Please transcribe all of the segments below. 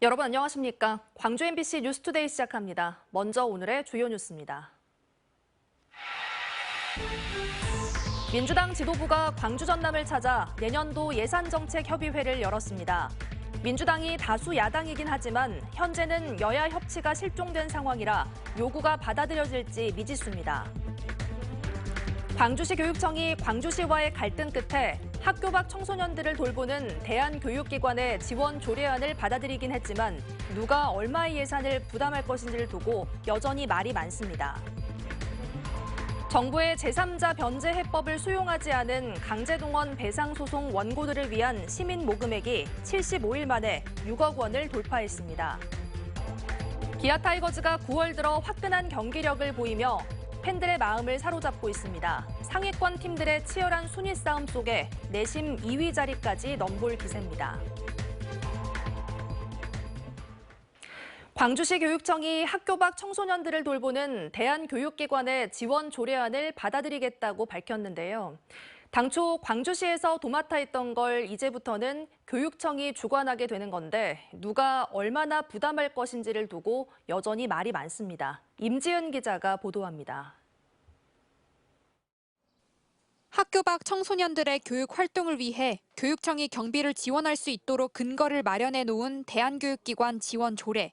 여러분 안녕하십니까? 광주 MBC 뉴스투데이 시작합니다. 먼저 오늘의 주요 뉴스입니다. 민주당 지도부가 광주 전남을 찾아 내년도 예산정책협의회를 열었습니다. 민주당이 다수 야당이긴 하지만 현재는 여야 협치가 실종된 상황이라 요구가 받아들여질지 미지수입니다. 광주시 교육청이 광주시와의 갈등 끝에 학교 밖 청소년들을 돌보는 대한교육기관의 지원 조례안을 받아들이긴 했지만 누가 얼마의 예산을 부담할 것인지를 두고 여전히 말이 많습니다. 정부의 제3자 변제 해법을 수용하지 않은 강제동원 배상소송 원고들을 위한 시민 모금액이 75일 만에 6억 원을 돌파했습니다. 기아 타이거즈가 9월 들어 화끈한 경기력을 보이며 팬들의 마음을 사로잡고 있습니다. 상위권 팀들의 치열한 순위 싸움 속에 내심 2위 자리까지 넘볼 기세입니다. 광주시 교육청이 학교 밖 청소년들을 돌보는 대한교육기관의 지원 조례안을 받아들이겠다고 밝혔는데요. 당초 광주시에서 도맡아 있던 걸 이제부터는 교육청이 주관하게 되는 건데 누가 얼마나 부담할 것인지를 두고 여전히 말이 많습니다. 임지은 기자가 보도합니다. 학교 밖 청소년들의 교육 활동을 위해 교육청이 경비를 지원할 수 있도록 근거를 마련해 놓은 대한교육기관 지원 조례.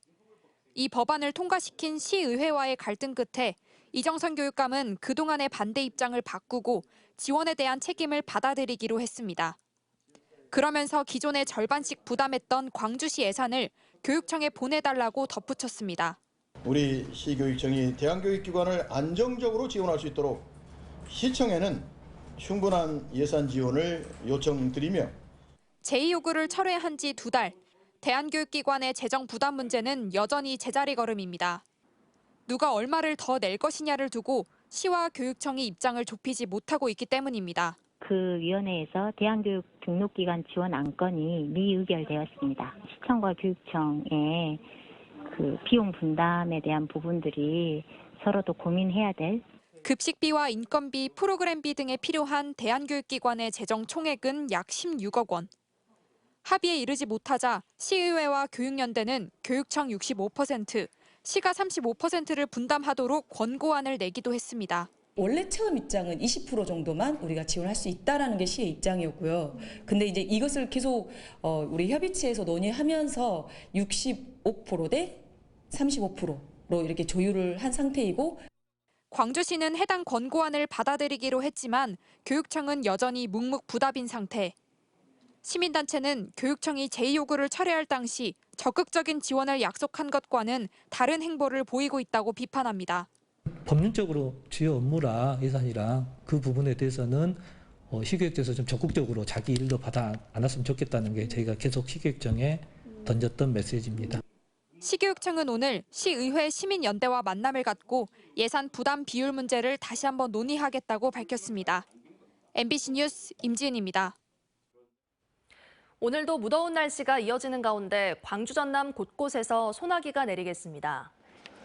이 법안을 통과시킨 시의회와의 갈등 끝에 이정선 교육감은 그동안의 반대 입장을 바꾸고 지원에 대한 책임을 받아들이기로 했습니다. 그러면서 기존의 절반씩 부담했던 광주시 예산을 교육청에 보내달라고 덧붙였습니다. 우리 시교육청이 대한교육기관을 안정적으로 지원할 수 있도록 시청에는 충분한 예산 지원을 요청드리며 제의 요구를 철회한 지 2달, 대한교육기관의 재정 부담 문제는 여전히 제자리 걸음입니다. 누가 얼마를 더 낼 것이냐를 두고 시와 교육청이 입장을 좁히지 못하고 있기 때문입니다. 그 위원회에서 대한교육 등록기관 지원 안건이 미의결되었습니다. 시청과 교육청의 그 비용 분담에 대한 부분들이 서로도 고민해야 될 급식비와 인건비, 프로그램비 등에 필요한 대한교육기관의 재정 총액은 약 16억 원. 합의에 이르지 못하자 시의회와 교육연대는 교육청 65%, 시가 35%를 분담하도록 권고안을 내기도 했습니다. 원래 처음 입장은 20% 정도만 우리가 지원할 수 있다라는 게 시의 입장이었고요. 근데 이제 이것을 계속 우리 협의체에서 논의하면서 65% 대 35%로 이렇게 조율을 한 상태이고 광주시는 해당 권고안을 받아들이기로 했지만 교육청은 여전히 묵묵부답인 상태. 시민단체는 교육청이 제의 요구를 철회할 당시 적극적인 지원을 약속한 것과는 다른 행보를 보이고 있다고 비판합니다. 법률적으로 주요 업무라 예산이랑 그 부분에 대해서는 시교육청에서 좀 적극적으로 자기 일도 받아 안았으면 좋겠다는 게 저희가 계속 시교육청에 던졌던 메시지입니다. 시교육청은 오늘 시의회 시민연대와 만남을 갖고 예산 부담 비율 문제를 다시 한번 논의하겠다고 밝혔습니다. MBC 뉴스 임지은입니다. 오늘도 무더운 날씨가 이어지는 가운데 광주 전남 곳곳에서 소나기가 내리겠습니다.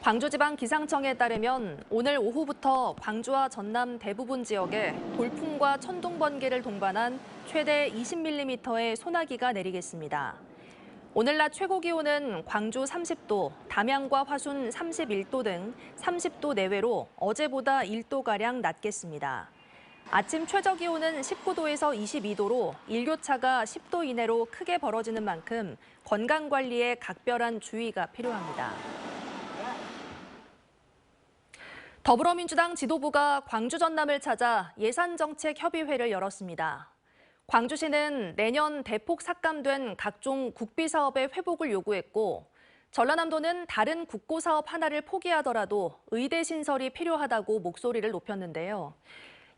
광주지방기상청에 따르면 오늘 오후부터 광주와 전남 대부분 지역에 돌풍과 천둥 번개를 동반한 최대 20mm의 소나기가 내리겠습니다. 오늘 낮 최고 기온은 광주 30도, 담양과 화순 31도 등 30도 내외로 어제보다 1도가량 낮겠습니다. 아침 최저 기온은 19도에서 22도로 일교차가 10도 이내로 크게 벌어지는 만큼 건강관리에 각별한 주의가 필요합니다. 더불어민주당 지도부가 광주 전남을 찾아 예산정책협의회를 열었습니다. 광주시는 내년 대폭 삭감된 각종 국비사업의 회복을 요구했고 전라남도는 다른 국고사업 하나를 포기하더라도 의대 신설이 필요하다고 목소리를 높였는데요.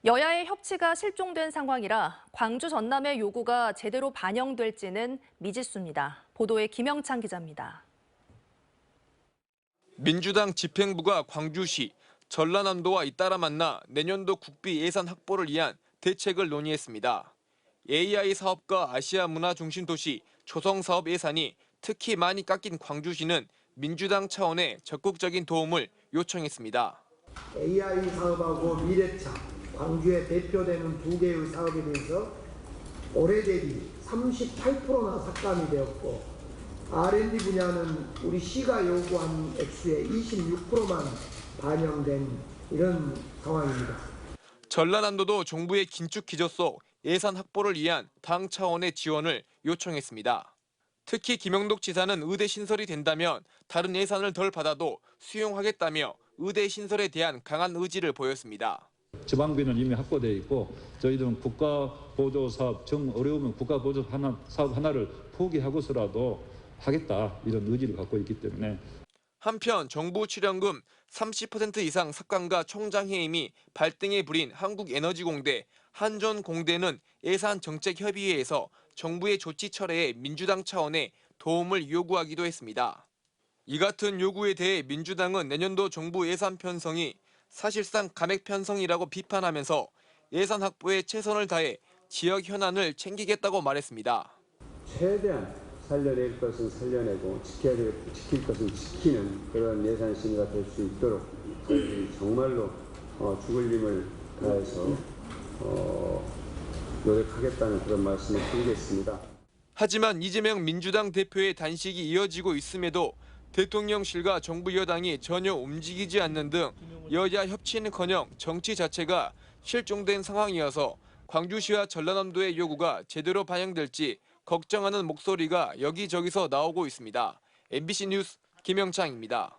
여야의 협치가 실종된 상황이라 광주 전남의 요구가 제대로 반영될지는 미지수입니다. 보도에 김영찬 기자입니다. 민주당 집행부가 광주시, 전라남도와 잇따라 만나 내년도 국비 예산 확보를 위한 대책을 논의했습니다. AI 사업과 아시아 문화 중심 도시 조성 사업 예산이 특히 많이 깎인 광주시는 민주당 차원의 적극적인 도움을 요청했습니다. AI 사업하고 미래차, 광주에 대표되는 두 개의 사업에 대해서 올해 대비 38%나 삭감이 되었고 R&D 분야는 우리 시가 요구한 액수의 26%만 반영된 이런 상황입니다. 전라남도도 정부의 긴축 기조 속 예산 확보를 위한 당 차원의 지원을 요청했습니다. 특히 김영덕 지사는 의대 신설이 된다면 다른 예산을 덜 받아도 수용하겠다며 의대 신설에 대한 강한 의지를 보였습니다. 지방비는 이미 확보되어 있고 저희들은 국가보조사업, 정 어려우면 국가보조사업 하나를 포기하고서라도 하겠다 이런 의지를 갖고 있기 때문에. 한편 정부 출연금 30% 이상 삭감과 총장해임이 발등에 불인 한국에너지공대, 한전공대는 예산정책협의회에서 정부의 조치 철회에 민주당 차원의 도움을 요구하기도 했습니다. 이 같은 요구에 대해 민주당은 내년도 정부 예산 편성이 사실상 감액 편성이라고 비판하면서 예산 확보에 최선을 다해 지역 현안을 챙기겠다고 말했습니다. 최대한 살려낼 것은 살려내고 지킬 것은 지키는 그런 예산 심의가 될 수 있도록 저희들이 정말로 죽을 힘을 다해서 노력하겠다는 그런 말씀을 드리겠습니다. 하지만 이재명 민주당 대표의 단식이 이어지고 있음에도 대통령실과 정부 여당이 전혀 움직이지 않는 등 여야 협치는커녕 정치 자체가 실종된 상황이어서 광주시와 전라남도의 요구가 제대로 반영될지 걱정하는 목소리가 여기저기서 나오고 있습니다. MBC 뉴스 김영창입니다.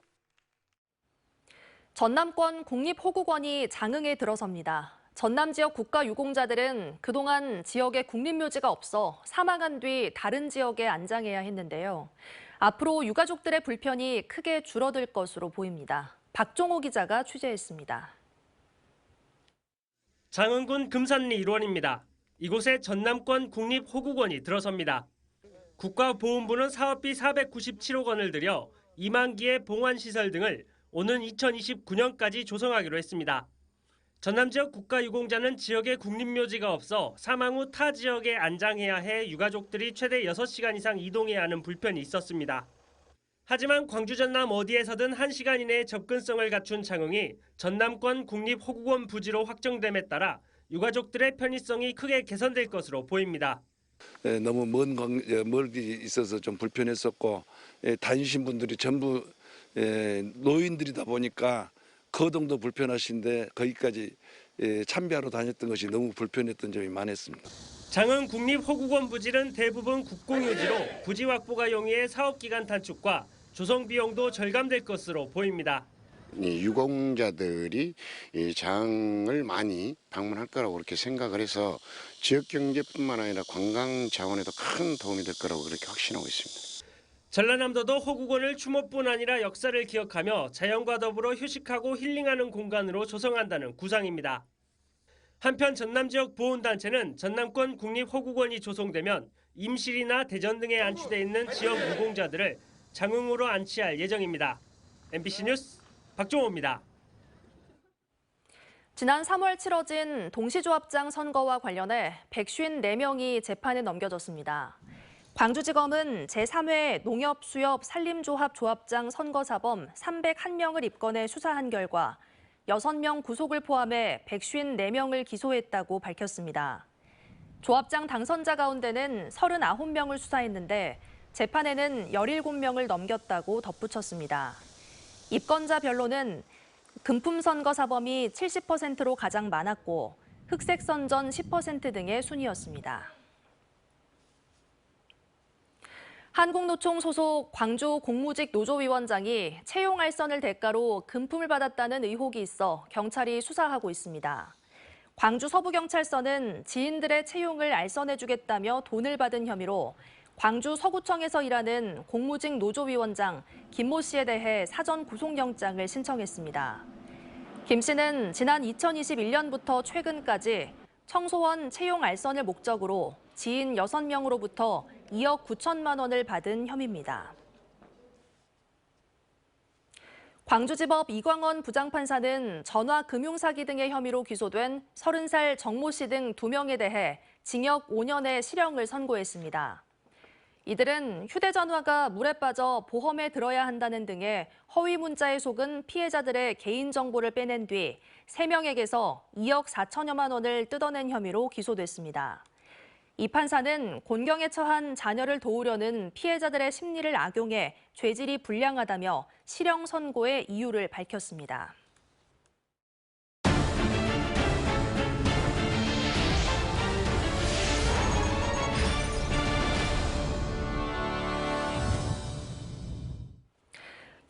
전남권 국립호국원이 장흥에 들어섭니다. 전남 지역 국가유공자들은 그동안 지역에 국립묘지가 없어 사망한 뒤 다른 지역에 안장해야 했는데요. 앞으로 유가족들의 불편이 크게 줄어들 것으로 보입니다. 박종호 기자가 취재했습니다. 장흥군 금산리 일원입니다. 이곳에 전남권 국립호국원이 들어섭니다. 국가보훈부는 사업비 497억 원을 들여 2만 기의 봉환시설 등을 오는 2029년까지 조성하기로 했습니다. 전남 지역 국가유공자는 지역에 국립묘지가 없어 사망 후 타 지역에 안장해야 해 유가족들이 최대 6시간 이상 이동해야 하는 불편이 있었습니다. 하지만 광주 전남 어디에서든 1시간 이내에 접근성을 갖춘 장흥이 전남권 국립호국원 부지로 확정됨에 따라 유가족들의 편의성이 크게 개선될 것으로 보입니다. 너무 멀리 있어서 좀 불편했었고 다니신 분들이 전부 노인들이다 보니까 거동도 불편하신데 거기까지 참배하러 다녔던 것이 너무 불편했던 점이 많았습니다. 장흥 국립호국원 부지는 대부분 국공유지로 부지 확보가 용이해 사업기간 단축과 조성 비용도 절감될 것으로 보입니다. 유공자들이 장을 많이 방문할 거라고 그렇게 생각을 해서 지역 경제뿐만 아니라 관광 자원에도 큰 도움이 될 거라고 그렇게 확신하고 있습니다. 전라남도도 호국원을 추모뿐 아니라 역사를 기억하며 자연과 더불어 휴식하고 힐링하는 공간으로 조성한다는 구상입니다. 한편 전남 지역 보훈단체는 전남권 국립호국원이 조성되면 임실이나 대전 등에 안치돼 있는 지역 유공자들을 장흥으로 안치할 예정입니다. MBC 뉴스 박종호입니다. 지난 3월 치러진 동시조합장 선거와 관련해 154명이 재판에 넘겨졌습니다. 광주지검은 제3회 농협수협산림조합 조합장 선거사범 301명을 입건해 수사한 결과 6명 구속을 포함해 154명을 기소했다고 밝혔습니다. 조합장 당선자 가운데는 39명을 수사했는데 재판에는 17명을 넘겼다고 덧붙였습니다. 입건자 별로는 금품선거 사범이 70%로 가장 많았고 흑색선전 10% 등의 순이었습니다. 한국노총 소속 광주 공무직 노조위원장이 채용 알선을 대가로 금품을 받았다는 의혹이 있어 경찰이 수사하고 있습니다. 광주 서부경찰서는 지인들의 채용을 알선해주겠다며 돈을 받은 혐의로 광주 서구청에서 일하는 공무직 노조위원장 김모 씨에 대해 사전 구속영장을 신청했습니다. 김 씨는 지난 2021년부터 최근까지 청소원 채용 알선을 목적으로 지인 6명으로부터 2억 9천만 원을 받은 혐의입니다. 광주지법 이광원 부장판사는 전화 금융사기 등의 혐의로 기소된 30살 정모 씨 등 2명에 대해 징역 5년의 실형을 선고했습니다. 이들은 휴대전화가 물에 빠져 보험에 들어야 한다는 등의 허위 문자에 속은 피해자들의 개인정보를 빼낸 뒤 3명에게서 2억 4천여만 원을 뜯어낸 혐의로 기소됐습니다. 이 판사는 곤경에 처한 자녀를 도우려는 피해자들의 심리를 악용해 죄질이 불량하다며 실형 선고의 이유를 밝혔습니다.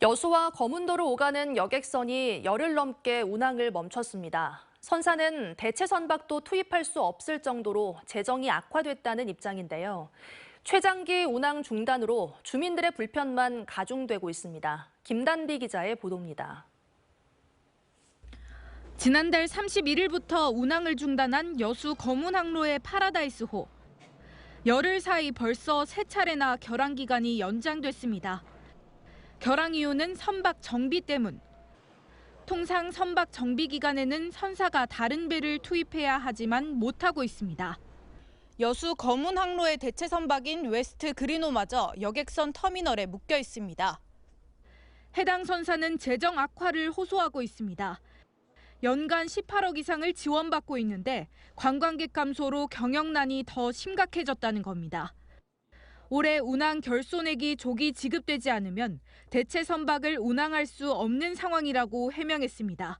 여수와 거문도로 오가는 여객선이 열흘 넘게 운항을 멈췄습니다. 선사는 대체 선박도 투입할 수 없을 정도로 재정이 악화됐다는 입장인데요. 최장기 운항 중단으로 주민들의 불편만 가중되고 있습니다. 김단비 기자의 보도입니다. 지난달 31일부터 운항을 중단한 여수 거문항로의 파라다이스호. 열흘 사이 벌써 3차례나 결항 기간이 연장됐습니다. 결항 이유는 선박 정비 때문. 통상 선박 정비 기간에는 선사가 다른 배를 투입해야 하지만 못하고 있습니다. 여수 거문 항로의 대체 선박인 웨스트 그리노마저 여객선 터미널에 묶여 있습니다. 해당 선사는 재정 악화를 호소하고 있습니다. 연간 18억 이상을 지원받고 있는데 관광객 감소로 경영난이 더 심각해졌다는 겁니다. 올해 운항 결손액이 조기 지급되지 않으면 대체 선박을 운항할 수 없는 상황이라고 해명했습니다.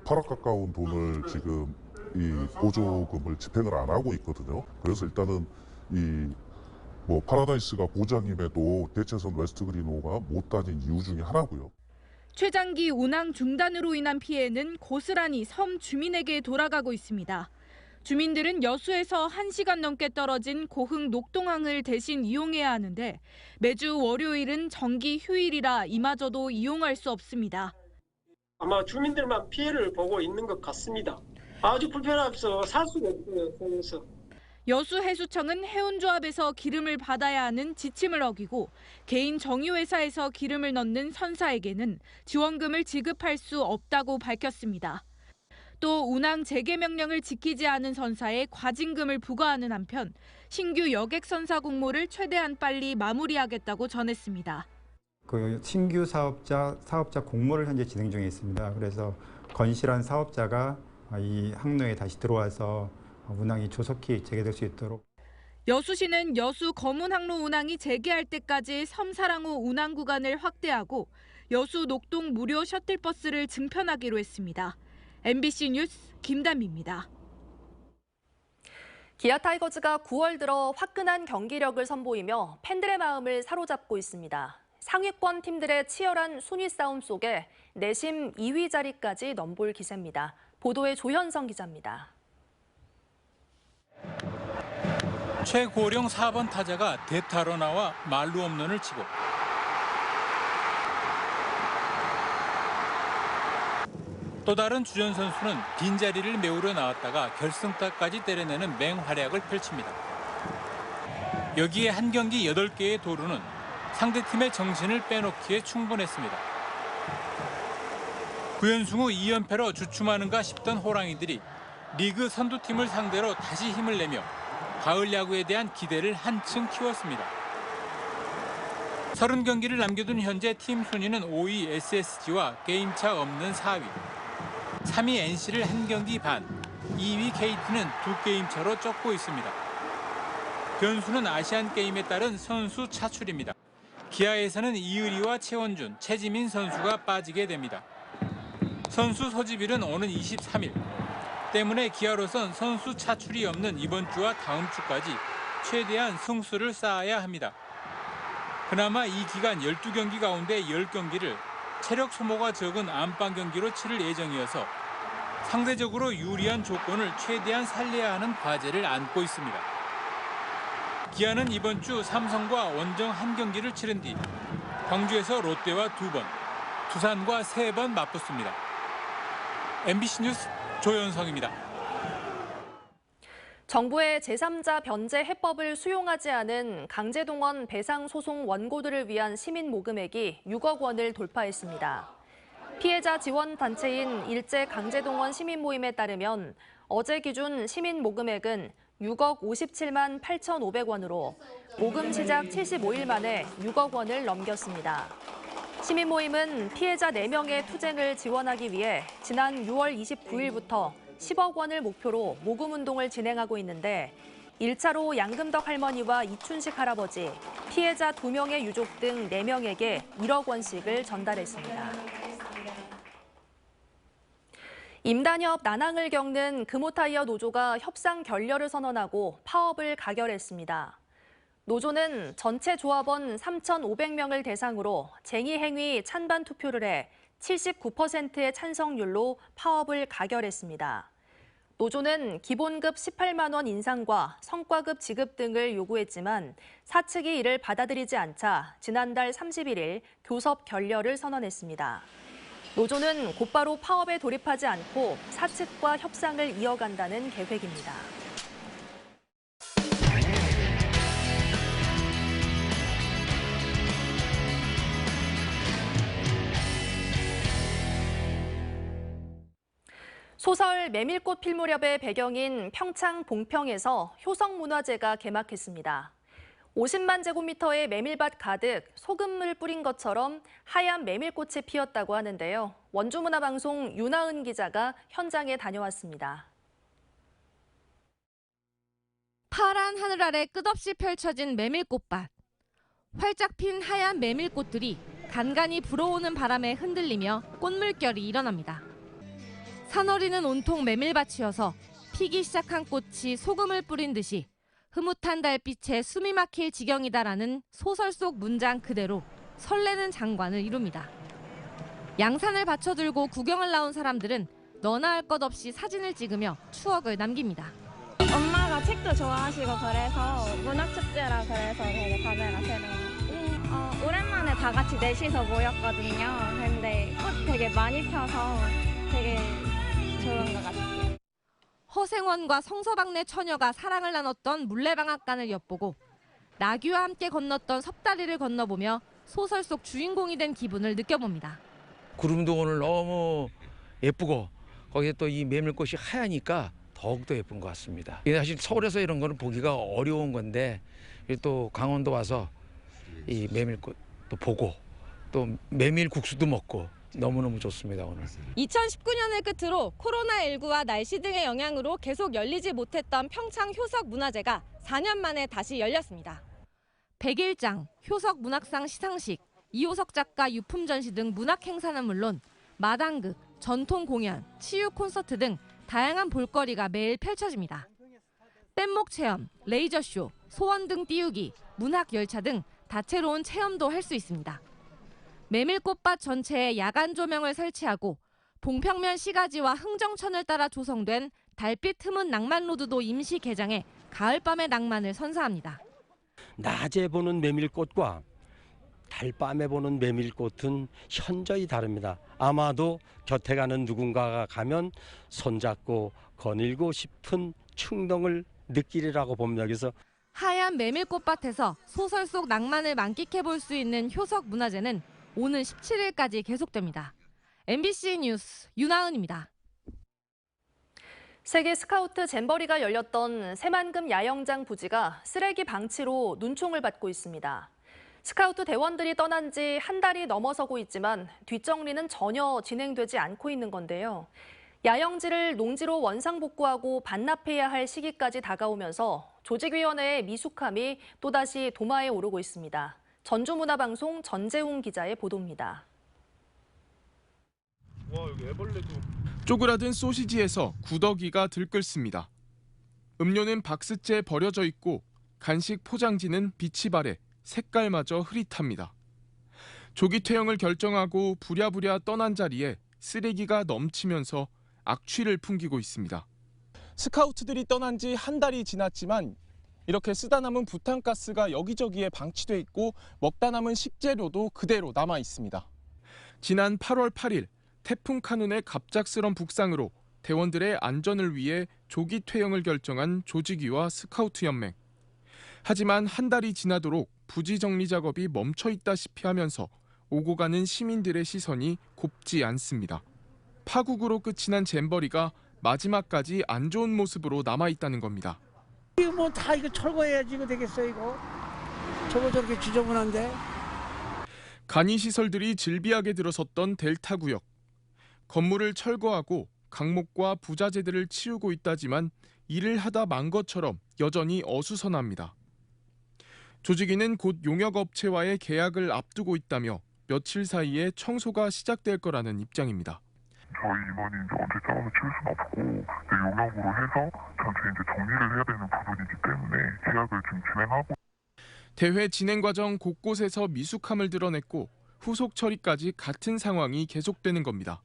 8억 가까운 돈을 지금 이 보조금을 집행을 안 하고 있거든요. 그래서 일단은 이 파라다이스가 보장임에도 대체선 웨스트 그리노가 못 다닌 이유 중에 하나고요. 최장기 운항 중단으로 인한 피해는 고스란히 섬 주민에게 돌아가고 있습니다. 주민들은 여수에서 1시간 넘게 떨어진 고흥 녹동항을 대신 이용해야 하는데 매주 월요일은 정기 휴일이라 이마저도 이용할 수 없습니다. 아마 주민들만 피해를 보고 있는 것 같습니다. 아주 불편해서 살 수가 없어요. 그래서. 여수해수청은 해운조합에서 기름을 받아야 하는 지침을 어기고 개인 정유회사에서 기름을 넣는 선사에게는 지원금을 지급할 수 없다고 밝혔습니다. 또 운항 재개 명령을 지키지 않은 선사에 과징금을 부과하는 한편 신규 여객선사 공모를 최대한 빨리 마무리하겠다고 전했습니다. 그 신규 사업자 공모를 현재 진행 중에 있습니다. 그래서 건실한 사업자가 이 항로에 다시 들어와서 운항이 조속히 재개될 수 있도록. 여수시는 여수 거문항로 운항이 재개할 때까지 섬사랑호 운항 구간을 확대하고 여수 녹동 무료 셔틀버스를 증편하기로 했습니다. MBC 뉴스 김단비입니다. 기아 타이거즈가 9월 들어 화끈한 경기력을 선보이며 팬들의 마음을 사로잡고 있습니다. 상위권 팀들의 치열한 순위 싸움 속에 내심 2위 자리까지 넘볼 기세입니다. 보도에 조현성 기자입니다. 최고령 4번 타자가 대타로 나와 말루 홈런을 치고 또 다른 주전 선수는 빈자리를 메우려 나왔다가 결승타까지 때려내는 맹활약을 펼칩니다. 여기에 한 경기 8개의 도루는 상대팀의 정신을 빼놓기에 충분했습니다. 9연승 후 2연패로 주춤하는가 싶던 호랑이들이 리그 선두팀을 상대로 다시 힘을 내며 가을 야구에 대한 기대를 한층 키웠습니다. 30경기를 남겨둔 현재 팀 순위는 5위 SSG와 게임차 없는 4위. 3위 NC를 1경기 반, 2위 KT는 2게임 차로 쫓고 있습니다. 변수는 아시안게임에 따른 선수 차출입니다. 기아에서는 이의리와 최원준, 최지민 선수가 빠지게 됩니다. 선수 소집일은 오는 23일. 때문에 기아로선 선수 차출이 없는 이번 주와 다음 주까지 최대한 승수를 쌓아야 합니다. 그나마 이 기간 12경기 가운데 10경기를 체력 소모가 적은 안방 경기로 치를 예정이어서 상대적으로 유리한 조건을 최대한 살려야 하는 과제를 안고 있습니다. 기아는 이번 주 삼성과 원정 1경기를 치른 뒤 광주에서 롯데와 2번, 두산과 3번 맞붙습니다. MBC 뉴스 조현성입니다. 정부의 제3자 변제 해법을 수용하지 않은 강제동원 배상 소송 원고들을 위한 시민 모금액이 6억 원을 돌파했습니다. 피해자 지원 단체인 일제 강제동원 시민 모임에 따르면 어제 기준 시민 모금액은 6억 57만 8,500원으로 모금 시작 75일 만에 6억 원을 넘겼습니다. 시민 모임은 피해자 4명의 투쟁을 지원하기 위해 지난 6월 29일부터 10억 원을 목표로 모금 운동을 진행하고 있는데 1차로 양금덕 할머니와 이춘식 할아버지, 피해자 2명의 유족 등 4명에게 1억 원씩을 전달했습니다. 임단협 난항을 겪는 금호타이어 노조가 협상 결렬을 선언하고 파업을 가결했습니다. 노조는 전체 조합원 3,500명을 대상으로 쟁의 행위 찬반 투표를 해 79%의 찬성률로 파업을 가결했습니다. 노조는 기본급 18만 원 인상과 성과급 지급 등을 요구했지만 사측이 이를 받아들이지 않자 지난달 31일 교섭 결렬을 선언했습니다. 노조는 곧바로 파업에 돌입하지 않고 사측과 협상을 이어간다는 계획입니다. 소설 메밀꽃 필 무렵의 배경인 평창 봉평에서 효성문화제가 개막했습니다. 50만 제곱미터의 메밀밭 가득 소금물 뿌린 것처럼 하얀 메밀꽃이 피었다고 하는데요. 원주문화방송 윤하은 기자가 현장에 다녀왔습니다. 파란 하늘 아래 끝없이 펼쳐진 메밀꽃밭. 활짝 핀 하얀 메밀꽃들이 간간히 불어오는 바람에 흔들리며 꽃물결이 일어납니다. 산허리는 온통 메밀밭이어서 피기 시작한 꽃이 소금을 뿌린 듯이 흐뭇한 달빛에 숨이 막힐 지경이다라는 소설 속 문장 그대로 설레는 장관을 이룹니다. 양산을 받쳐들고 구경을 나온 사람들은 너나 할 것 없이 사진을 찍으며 추억을 남깁니다. 엄마가 책도 좋아하시고 그래서 문학축제라 그래서 되게 카메라 새로 오랜만에 다 같이 넷이서 모였거든요. 근데 꽃 되게 많이 펴서 되게 좋은 것 같아요. 허생원과 성서방네 처녀가 사랑을 나눴던 물레방앗간을 엿보고 나귀와 함께 건넜던 섭다리를 건너보며 소설 속 주인공이 된 기분을 느껴봅니다. 구름도 오늘 너무 예쁘고 거기에 또 이 메밀꽃이 하얘니까 더욱더 예쁜 것 같습니다. 사실 서울에서 이런 거는 보기가 어려운 건데 또 강원도 와서 이 메밀꽃도 보고 또 메밀국수도 먹고 너무너무 좋습니다, 오늘. 2019년을 끝으로 코로나19와 날씨 등의 영향으로 계속 열리지 못했던 평창 효석 문화제가 4년 만에 다시 열렸습니다. 백일장, 효석 문학상 시상식, 이호석 작가 유품 전시 등 문학 행사는 물론 마당극, 전통 공연, 치유 콘서트 등 다양한 볼거리가 매일 펼쳐집니다. 뗏목 체험, 레이저쇼, 소원 등 띄우기, 문학 열차 등 다채로운 체험도 할 수 있습니다. 메밀꽃밭 전체에 야간 조명을 설치하고 봉평면 시가지와 흥정천을 따라 조성된 달빛 트문 낭만로드도 임시 개장해 가을밤의 낭만을 선사합니다. 낮에 보는 메밀꽃과 달밤에 보는 메밀꽃은 현저히 다릅니다. 아마도 곁에 가는 누군가가 가면 손잡고 거닐고 싶은 충동을 느끼리라고 봅니다. 그래서 하얀 메밀꽃밭에서 소설 속 낭만을 만끽해 볼 수 있는 효석 문화제는 오는 17일까지 계속됩니다. MBC 뉴스 윤하은입니다. 세계 스카우트 잼버리가 열렸던 새만금 야영장 부지가 쓰레기 방치로 눈총을 받고 있습니다. 스카우트 대원들이 떠난 지 한 달이 넘어서고 있지만 뒷정리는 전혀 진행되지 않고 있는 건데요. 야영지를 농지로 원상복구하고 반납해야 할 시기까지 다가오면서 조직위원회의 미숙함이 또다시 도마에 오르고 있습니다. 전주문화방송 전재웅 기자의 보도입니다. 와, 여기 애벌레도. 쪼그라든 소시지에서 구더기가 들끓습니다. 음료는 박스째에 버려져 있고 간식 포장지는 빛이 발해 색깔마저 흐릿합니다. 조기 퇴영을 결정하고 부랴부랴 떠난 자리에 쓰레기가 넘치면서 악취를 풍기고 있습니다. 스카우트들이 떠난 지 한 달이 지났지만 이렇게 쓰다 남은 부탄가스가 여기저기에 방치돼 있고 먹다 남은 식재료도 그대로 남아 있습니다. 지난 8월 8일 태풍 카눈의 갑작스런 북상으로 대원들의 안전을 위해 조기 퇴영을 결정한 조직위와 스카우트 연맹. 하지만 한 달이 지나도록 부지 정리 작업이 멈춰 있다시피 하면서 오고 가는 시민들의 시선이 곱지 않습니다. 파국으로 끝이 난 잼버리가 마지막까지 안 좋은 모습으로 남아 있다는 겁니다. 이거 뭐 다 이거 철거해야지 이거 되겠어 이거. 저거 저렇게 지저분한데. 간이 시설들이 질비하게 들어섰던 델타 구역. 건물을 철거하고 강목과 부자재들을 치우고 있다지만 일을 하다 만 것처럼 여전히 어수선합니다. 조직위는 곧 용역업체와의 계약을 앞두고 있다며 며칠 사이에 청소가 시작될 거라는 입장입니다. 저희 인원이 이제 언제 잘라서 치울 수는 없고 용역으로 해서 전체 이제 정리를 해야 되는 부분이기 때문에 계약을 지금 진행하고. 대회 진행 과정 곳곳에서 미숙함을 드러냈고 후속 처리까지 같은 상황이 계속되는 겁니다.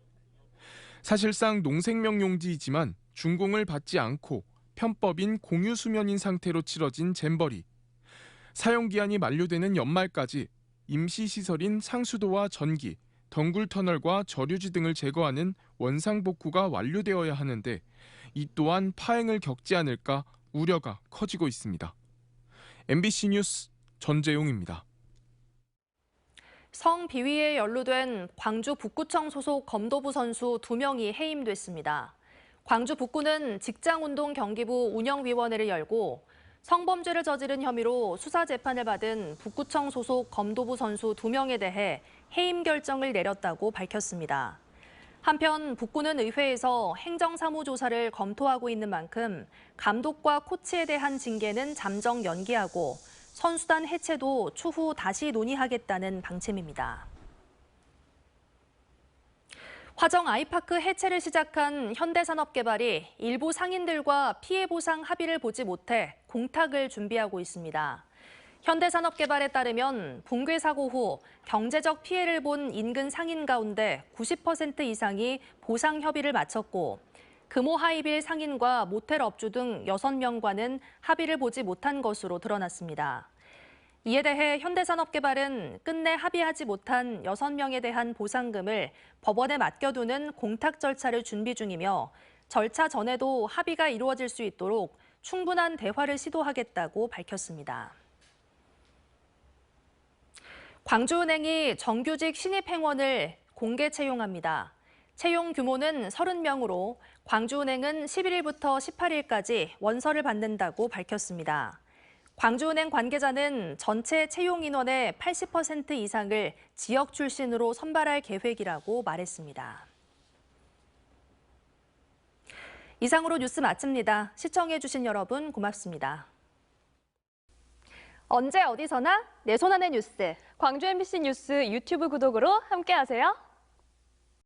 사실상 농생명 용지이지만 준공을 받지 않고 편법인 공유 수면인 상태로 치러진 잼버리. 사용 기한이 만료되는 연말까지 임시 시설인 상수도와 전기, 덩굴 터널과 저류지 등을 제거하는 원상 복구가 완료되어야 하는데 이 또한 파행을 겪지 않을까 우려가 커지고 있습니다. MBC 뉴스 전재용입니다. 성비위에 연루된 광주 북구청 소속 검도부 선수 2명이 해임됐습니다. 광주 북구는 직장운동 경기부 운영위원회를 열고 성범죄를 저지른 혐의로 수사 재판을 받은 북구청 소속 검도부 선수 2명에 대해 해임 결정을 내렸다고 밝혔습니다. 한편 북구는 의회에서 행정사무조사를 검토하고 있는 만큼 감독과 코치에 대한 징계는 잠정 연기하고 선수단 해체도 추후 다시 논의하겠다는 방침입니다. 화정 아이파크 해체를 시작한 현대산업개발이 일부 상인들과 피해 보상 합의를 보지 못해 공탁을 준비하고 있습니다. 현대산업개발에 따르면 붕괴 사고 후 경제적 피해를 본 인근 상인 가운데 90% 이상이 보상 협의를 마쳤고 금호 하이빌 상인과 모텔 업주 등 6명과는 합의를 보지 못한 것으로 드러났습니다. 이에 대해 현대산업개발은 끝내 합의하지 못한 6명에 대한 보상금을 법원에 맡겨두는 공탁 절차를 준비 중이며 절차 전에도 합의가 이루어질 수 있도록 충분한 대화를 시도하겠다고 밝혔습니다. 광주은행이 정규직 신입 행원을 공개 채용합니다. 채용 규모는 30명으로 광주은행은 11일부터 18일까지 원서를 받는다고 밝혔습니다. 광주은행 관계자는 전체 채용 인원의 80% 이상을 지역 출신으로 선발할 계획이라고 말했습니다. 이상으로 뉴스 마칩니다. 시청해주신 여러분 고맙습니다. 언제 어디서나 내 손안의 뉴스. 광주 MBC 뉴스 유튜브 구독으로 함께하세요.